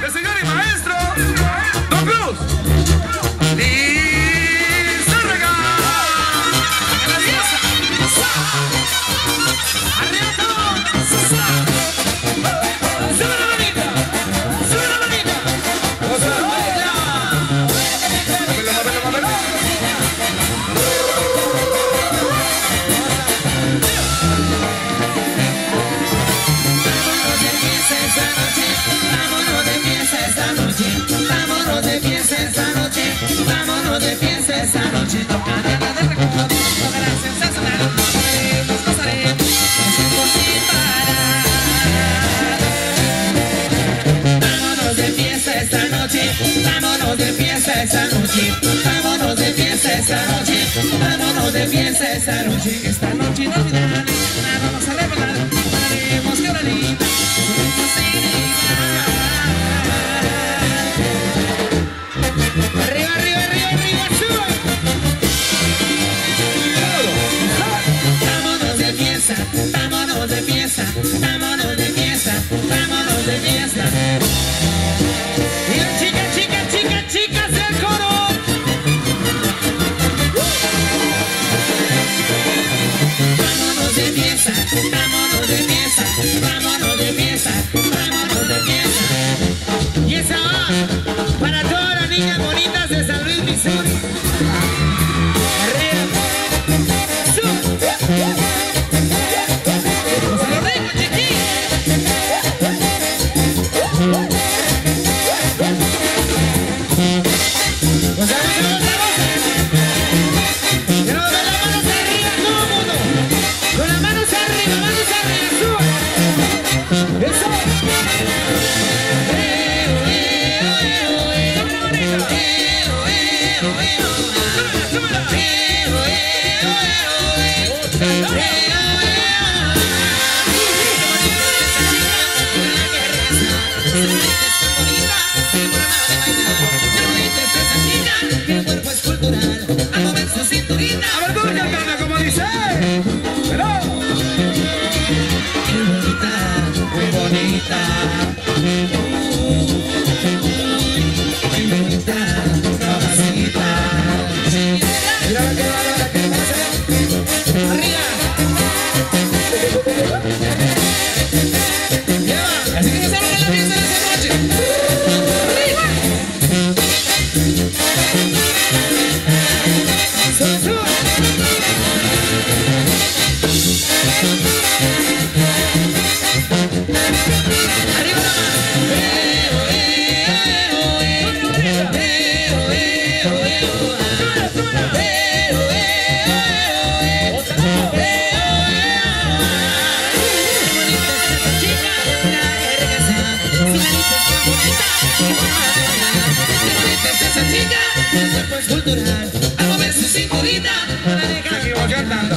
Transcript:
el señor y maestro Don Cruz y Zárraga. ¡Arriba todos! ¡Sube la manita! ¡Sube la manita! Vámonos de fiesta esta noche, vámonos de fiesta esta noche, vámonos de fiesta esta noche, tocaremos de recodo, tocará sensacional, bailaremos, gozaremos, hacemos sin parar. Vámonos de fiesta esta noche, vámonos de fiesta esta noche, vámonos de fiesta esta noche, vámonos de fiesta esta noche inolvidable, la vamos a recordar, bailaremos que bonita. Arriba, arriba, arriba, arriba, suba. Vámonos de fiesta, vámonos de fiesta, vámonos de fiesta, vámonos de fiesta. Y las chicas, chicas, chicas, chicas del coro. Vámonos de fiesta, vámonos de fiesta, vámonos de fiesta, vámonos de fiesta. Y esa va para todas las niñas bonitas de San Luis, Missouri. Arriba. ¡A lo rico, chiquillos! Aquí voy cantando.